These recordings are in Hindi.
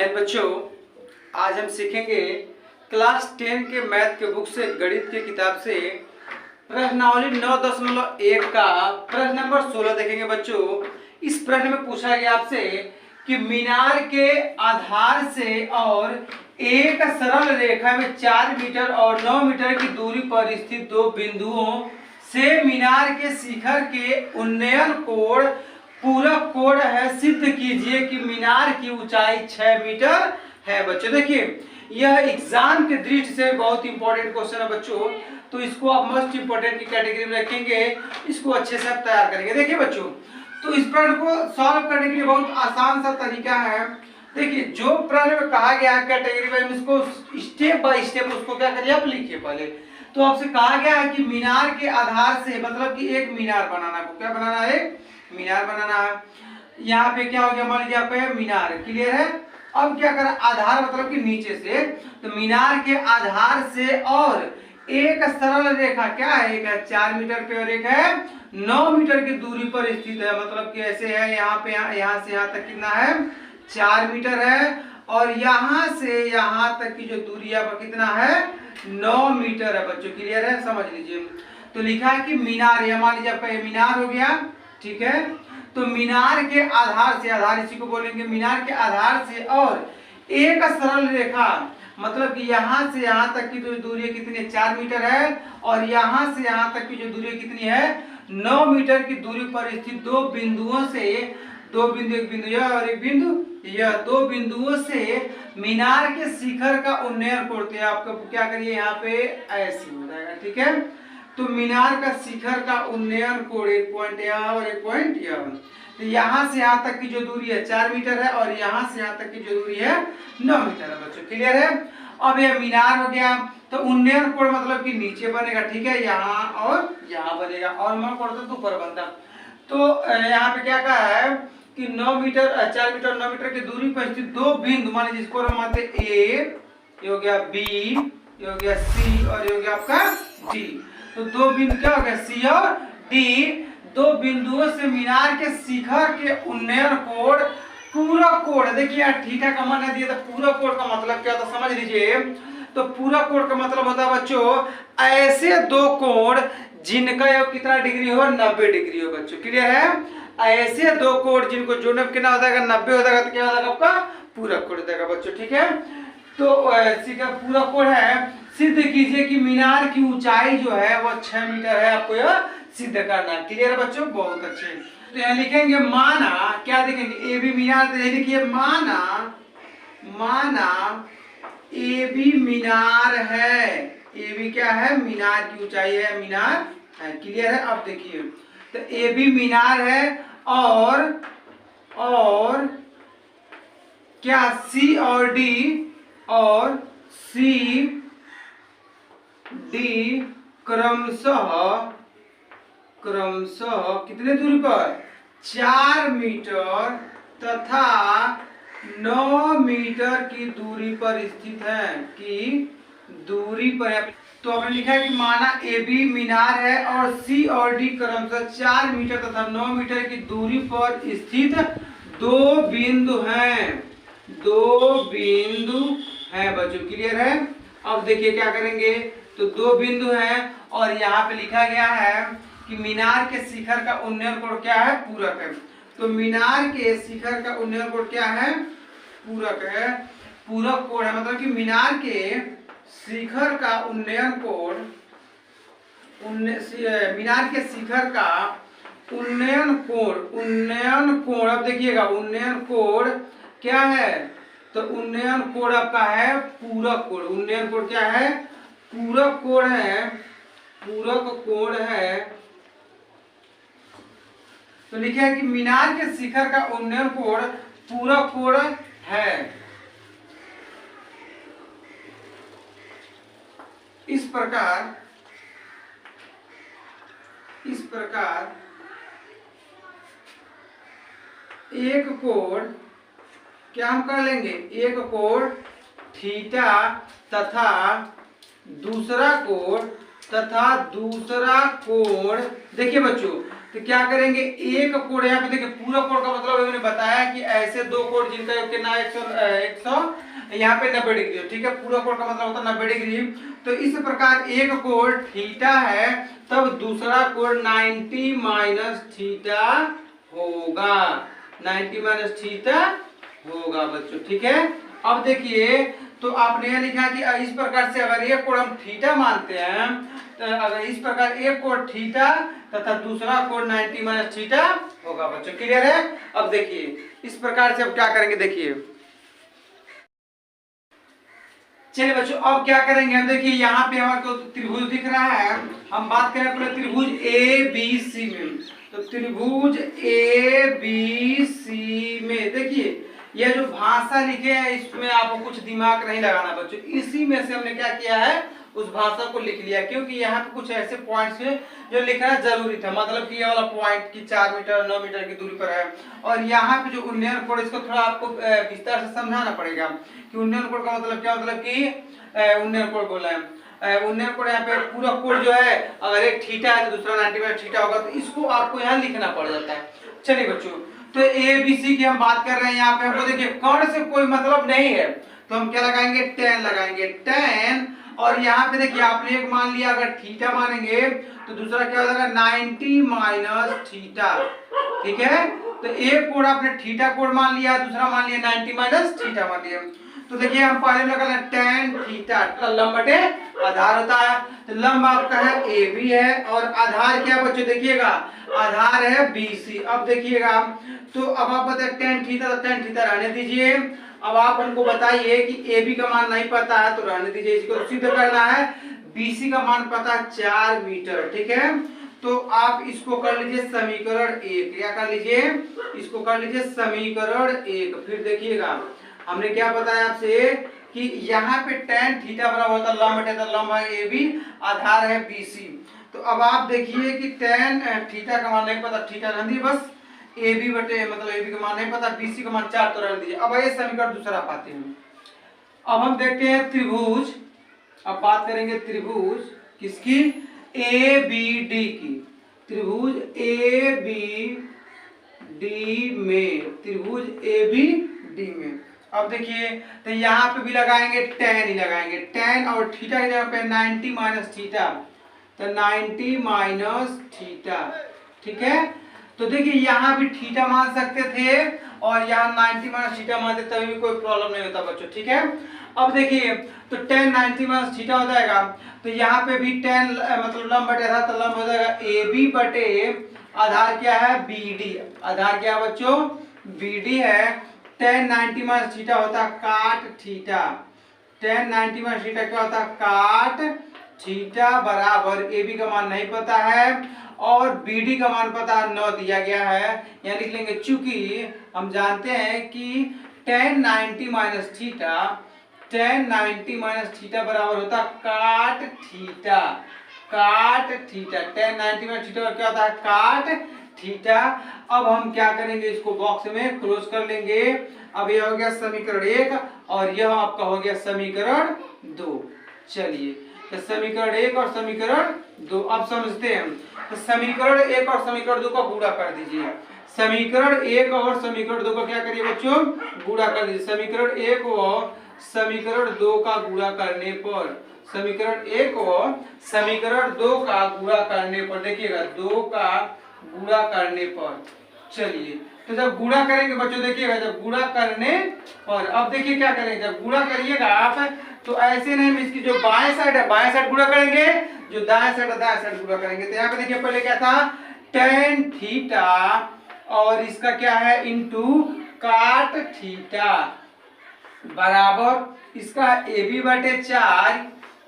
एंड बच्चों, आज हम सीखेंगे क्लास 10 के मैथ के बुक से, गणित की किताब से प्रश्नावली 9.1 का प्रश्न नंबर 16 देखेंगे। बच्चों, इस प्रश्न में पूछा गया आपसे कि मीनार के आधार से और एक सरल रेखा में 4 मीटर और 9 मीटर की दूरी पर स्थित दो बिंदुओं से मीनार के शिखर के उन्नयन कोण पूरक कोण है, सिद्ध कीजिए कि मीनार की ऊंचाई 6 मीटर है। बच्चों देखिए, यह एग्जाम के दृष्टि से बहुत इंपॉर्टेंट क्वेश्चन है बच्चों, तो इसको आप मोस्ट इंपॉर्टेंट की कैटेगरी में रखेंगे, इसको अच्छे से आप तैयार करेंगे। देखिए बच्चों, तो इस प्रश्न को सॉल्व करने के लिए बहुत आसान सा तरीका है। देखिए, जो प्रश्न में कहा गया है कैटेगरी में, इसको स्टेप बाय स्टेप उसको क्या करिए आप लिखिए। पहले तो आपसे कहा गया है कि मीनार के आधार से, मतलब कि एक मीनार बनाना है। क्या बनाना है? मीनार बनाना है। यहाँ पे क्या हो गया, मान लीजिए आपका मीनार क्लियर है। अब क्या करें, आधार मतलब कि नीचे से, तो मीनार के आधार से और एक सरल रेखा क्या है, एक है 4 मीटर पे और एक है 9 मीटर की दूरी पर स्थित है। मतलब कि ऐसे है, यहाँ पे यहाँ से यहाँ तक कितना है, 4 मीटर है, और यहाँ से यहाँ तक की जो दूरी है कितना है, 9 मीटर है। बच्चों क्लियर है, समझ लीजिए। तो लिखा है कि मीनार, ये मान लीजिए आपका ये मीनार हो गया, ठीक है। तो मीनार के आधार से, आधार इसी को बोलेंगे, मीनार के आधार से और एक सरल रेखा, मतलब कि यहाँ से यहाँ तक की जो दूरी कितनी है, 4 मीटर है, और यहाँ से यहाँ तक की जो दूरी कितनी है, 9 मीटर की दूरी पर स्थित दो बिंदुओं से, दो बिंदु, एक बिंदु यह और एक बिंदु यह, दो बिंदुओं से मीनार के शिखर का उन्नयन करते हैं। आपको क्या करिए, यहाँ पे ऐसे हो जाएगा, ठीक है। तो मीनार का शिखर का उन्नयन कोण, एक पॉइंट यहाँ और एक पॉइंट यहाँ। तो यहाँ से यहाँ तक की जो दूरी है 4 मीटर है, और यहाँ से यहाँ तक की जो दूरी है 9 मीटर है। बच्चों क्लियर है। अब यह मीनार हो गया, तो उन्नयन कोण मतलब कि नीचे बनेगा, ठीक है, यहाँ और यहाँ बनेगा, और मैं कोण तो ऊपर बनता। तो यहाँ पे क्या कहा है कि 9 मीटर 4 मीटर 9 मीटर की दूरी पर स्थित दो बिंदु, मान लीजिए इसको हम मानते ए, ये हो गया बी, ये हो गया सी, और ये हो गया आपका डी। तो दो बिंदु क्या हो गया, सी और डी, दो बिंदुओं से मीनार के शिखर के उन्नयन कोण पूरक कोण। देखिए यार, थीटा का मान दिया था, पूरक कोण का मतलब क्या था समझ लीजिए। तो पूरक कोण का मतलब होता है बच्चों ऐसे दो कोण जिनका योग कितना डिग्री हो, 90 डिग्री हो। बच्चों क्लियर है। ऐसे दो कोण जिनको जोड़ने कितना हो जाएगा, 90 हो जाएगा, तो क्या हो जाएगा आपका पूरक कोण हो जाएगा। बच्चों ठीक है। तो ऐसी का पूरक कोण है, सिद्ध कीजिए कि मीनार की ऊंचाई जो है वो 6 मीटर है। आपको यह सिद्ध करना है। क्लियर है बच्चों, बहुत अच्छे। तो यहाँ लिखेंगे माना, क्या देखेंगे, ए बी मीनार, तो लिखिए माना, माना ए बी मीनार है। ए बी क्या है, मीनार की ऊंचाई है, मीनार है। क्लियर है। अब देखिए, तो ए बी मीनार है, और क्या सी और डी, और सी डी क्रमशः कितने दूरी पर, 4 मीटर तथा 9 मीटर की दूरी पर स्थित है, कि दूरी पर। तो हमने लिखा है कि माना ए बी मीनार है और सी और डी क्रमशः 4 मीटर तथा 9 मीटर की दूरी पर स्थित दो बिंदु हैं, दो बिंदु हैं। बच्चों क्लियर है। अब देखिए क्या करेंगे, तो दो बिंदु हैं, और यहाँ पे लिखा गया है कि मीनार के शिखर का उन्नयन कोण क्या है, पूरक है। तो मीनार के शिखर का उन्नयन कोण क्या है, पूरक है। पूरक कोण है, मतलब कि मीनार के शिखर का उन्नयन कोण, मीनार के शिखर का उन्नयन कोण, अब देखिएगा उन्नयन कोण क्या है, तो उन्नयन कोण आपका है पूरक कोण। उन्नयन कोण क्या है, पूरक कोण है, पूरक कोण है। तो लिखे है कि मीनार के शिखर का उन्नयन कोण पूरक कोण है। इस प्रकार एक कोण क्या हम कर लेंगे, एक कोण थीटा तथा दूसरा कोण देखिए बच्चों, तो क्या करेंगे, एक कोण यहाँ पे देखिए, पूरा कोण का मतलब मैंने बताया कि ऐसे दो कोण जिनका योग कितना है 100 यहाँ पे 90 डिग्री है, ठीक है। पूरा कोण का मतलब होता है 90 डिग्री। तो इस प्रकार एक कोण थीटा है, तब दूसरा कोण 90 माइनस थीटा होगा, 90 माइनस थीटा होगा बच्चों, ठीक है। अब देखिए, तो आपने यह लिखा कि इस प्रकार से अगर एक कोण हम थीटा मानते हैं, तो अगर इस प्रकार एक कोण थीटा तथा दूसरा कोण 90 माइनस थीटा होगा बच्चों, क्लियर है। अब देखिए इस प्रकार से अब क्या करेंगे, देखिए चलिए बच्चों, अब क्या करेंगे हम, देखिए यहाँ पे हमारे को त्रिभुज दिख रहा है, हम बात करें अपने त्रिभुज ए बी सी में। तो त्रिभुज ए बी सी में देखिए, यह जो भाषा लिखे हैं इसमें आपको कुछ दिमाग नहीं लगाना बच्चों, इसी में से हमने क्या किया है, उस भाषा को लिख लिया, क्योंकि यहाँ पे कुछ ऐसे पॉइंट्स है जो लिखना जरूरी था। मतलब कि ये वाला पॉइंट की 4 मीटर 9 मीटर की दूरी पर है, और यहाँ पे जो उन्नयन कोण, इसको थोड़ा आपको विस्तार से समझाना पड़ेगा कि उन्नयन कोण का मतलब क्या, मतलब कि उन्नयन कोण बोला है, उन्नयन कोण यहाँ पे पूरा कोण जो है, अगर एक थीटा है तो दूसरा 90 माइनस थीटा होगा, तो इसको आपको यहाँ लिखना पड़ जाता है। चलिए बच्चों, तो ए बी सी की हम बात कर रहे हैं, यहाँ पे हमको देखिए कर्ण से कोई मतलब नहीं है, तो हम क्या लगाएंगे, tan लगाएंगे, tan। और यहाँ पे देखिए आपने एक मान लिया, अगर थीटा मानेंगे तो दूसरा क्या हो जाएगा 90 माइनस थीटा, ठीक है। तो एक कोण आपने थीटा कोण मान लिया, दूसरा मान लिया 90 माइनस थीटा मान लिया। तो देखिए हम पहले लगा लें tan थीटा, लंब बटे आधार होता है, तो लंब आपका है ए बी है, और आधार क्या बच्चों, देखिएगा आधार है बी सी। अब देखिएगा, तो अब आप बताए tan थीटा, तो tan थीटा रहने दीजिए। अब आप हमको बताइए कि ए बी का मान नहीं पता है, तो रहने दीजिए, इसको सिद्ध करना है। बीसी का मान पता है 4 मीटर, ठीक है। तो आप इसको कर लीजिए समीकरण 1, क्या कर लीजिए, इसको कर लीजिए समीकरण 1। फिर देखिएगा हमने क्या बताया आपसे कि यहाँ पे tan थीटा बराबर होता है लंब बटे, तो लंब है ए बी, आधार है बी सी। तो अब आप देखिए कि tan थीटा का मान नहीं पता, थीटा रहने दीजिए बस, ए बी बटे मतलब ए बी का मान नहीं पता, बी सी का मान 4, तो रहने दीजिए। अब ये समीकरण दूसरा पाते हैं। अब हम देखते हैं त्रिभुज, अब बात करेंगे त्रिभुज किसकी, ए बी डी की। त्रिभुज ए बी डी में, त्रिभुज ए बी डी में। अब देखिए, तो यहाँ पे भी लगाएंगे tan ही लगाएंगे, tan और थीटा यहाँ पे 90 माइनस थीटा, तो 90 माइनस थीटा, ठीक है। तो देखिए यहाँ भी थीटा मान सकते थे, और यहाँ 90 माइनस थीटा मानते तभी भी कोई प्रॉब्लम नहीं होता बच्चों, ठीक है। अब देखिए, तो tan 90 माइनस थीटा हो जाएगा, तो यहाँ पे भी tan मतलब लंब बटे था, तो लंब हो जाएगा ए बी बटे आधार क्या है बी डी, आधार क्या है बच्चों, बी डी है। tan 90 माइनस थीटा होता है काट थीटा, tan 90 माइनस थीटा क्या होता है, काट थीटा, बराबर ए बी का मान नहीं पता है और बी डी का मान पता 9 दिया गया है, यहाँ लिख लेंगे। चूंकि हम जानते हैं कि tan 90 minus theta, tan 90 minus theta बराबर होता है काट थीटा, काट थीटा, tan 90 माइनस थीटा क्या होता है, काट थीटा। अब हम क्या करेंगे, इसको बॉक्स में क्लोज कर लेंगे। अब यह हो गया समीकरण 1 और यह आपका हो गया समीकरण 2। चलिए, तो समीकरण 1 और समीकरण 2 अब समझते हैं। तो समीकरण 1 और समीकरण 2 का गुणा कर दीजिए। समीकरण 1 और समीकरण 2 का क्या करिए बच्चों, गुणा कर दीजिए। समीकरण 1 और समीकरण 2 का गुणा करने पर, समीकरण 1 और समीकरण 2 का गुणा करने पर, देखिएगा 2 का गुणा करने पर, चलिए तो जब गुणा करेंगे बच्चों, देखिएगा जब गुणा करने पर, अब देखिए क्या करेंगे, जब गुणा करिएगा आप तो ऐसे नहीं, इसकी जो बाएं साइड है बाएं साइड गुणा करेंगे, जो दाएं साइड है दाएं साइड गुणा करेंगे। तो यहाँ पे देखिए पहले क्या था, tan थीटा और इसका क्या है इनटू काट थीटा बराबर इसका ए बी बटे 4,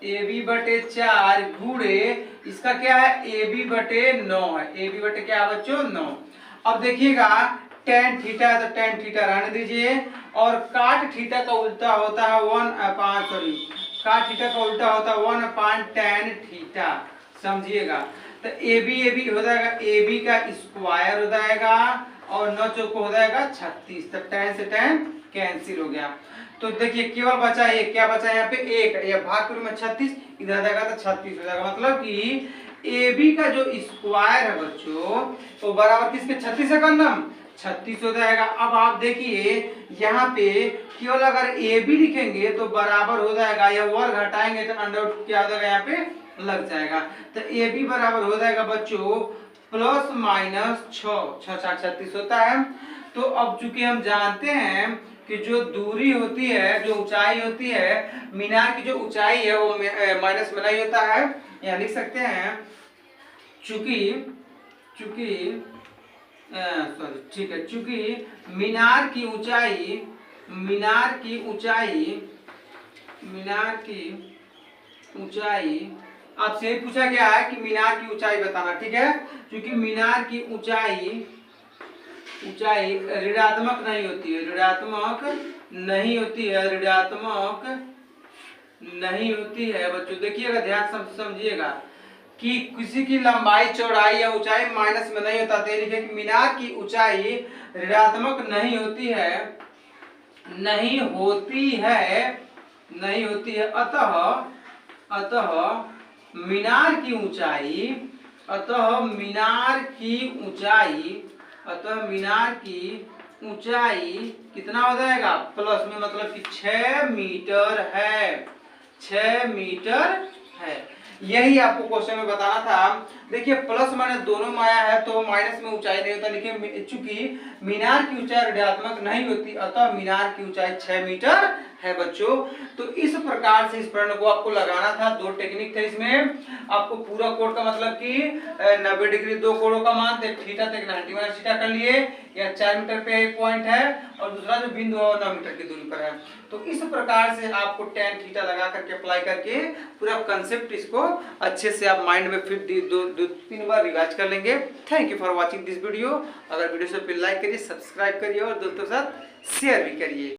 ए बी बटे 4 गुणे इसका क्या है ए बी बटे 9 है, ए बी बटे क्या है बच्चों 9। अब देखिएगा tan थीटा है तो tan थीटा रहने दीजिए, और काट थीटा का उल्टा होता है काट थीटा का उल्टा होता है 1 अपान tan थीटा, समझिएगा। तो ए बी हो जाएगा, ए बी का स्क्वायर हो जाएगा और 9 चौक हो जाएगा 36, तो tan से tan कैंसिल हो गया। तो देखिए केवल बचा एक, क्या बचा यहाँ पे 1, यह भाग में 36 इधर जाएगा तो 36 हो जाएगा, मतलब कि ए बी का जो स्क्वायर है बच्चों वो बराबर किसके 36 है कन्नम 36 हो जाएगा। अब आप देखिए यहाँ पे केवल अगर ए बी लिखेंगे तो बराबर हो जाएगा, या वर्ग हटाएंगे तो अंडर रूट क्या हो जाएगा यहाँ पे लग जाएगा। तो ए बी बराबर हो जाएगा बच्चों प्लस माइनस 36 होता है। तो अब चूंकि हम जानते हैं कि जो दूरी होती है, जो ऊंचाई होती है, मीनार की जो ऊंचाई है वो माइनस में नहीं होता है, यहाँ लिख सकते हैं चूंकि ठीक है, चूंकि मीनार की ऊंचाई आपसे पूछा गया है कि मीनार की ऊंचाई बताना, ठीक है। क्योंकि मीनार की ऊंचाई ऋणात्मक नहीं होती है, बच्चों देखिएगा, ध्यान समझिएगा कि किसी की लंबाई चौड़ाई या ऊंचाई माइनस में नहीं होता। तो लिखे कि मीनार की ऊंचाई ऋणात्मक नहीं होती है, अतः मीनार की ऊंचाई कितना हो जाएगा प्लस में, मतलब कि 6 मीटर है, 6 मीटर है। यही आपको क्वेश्चन में बताना था। देखिए प्लस माइनस दोनों में आया है तो माइनस में ऊंचाई नहीं होता। देखिए चूंकि मीनार की ऊंचाई ऋणात्मक नहीं होती अतः मीनार की ऊंचाई 6 मीटर है बच्चों। तो इस प्रकार से इस प्रश्न को आपको लगाना था। दो टेक्निक थे इसमें, आपको पूरा कोण का मतलब कि 90 डिग्री दो कोणों का मान थे, थीटा तक 90 थीटा कर लिए, या 4 मीटर पे एक पॉइंट है और दूसरा जो बिंदु है 9 मीटर की दूरी पर है। तो इस प्रकार से आपको tan थीटा लगा करके अप्लाई करके पूरा कंसेप्ट इसको अच्छे से आप माइंड में फिर 2-3 बार रिवाइज कर लेंगे। Thank you for watching this video. अगर वीडियो से लाइक करिए, सब्सक्राइब करिए और दोस्तों के साथ शेयर भी करिए।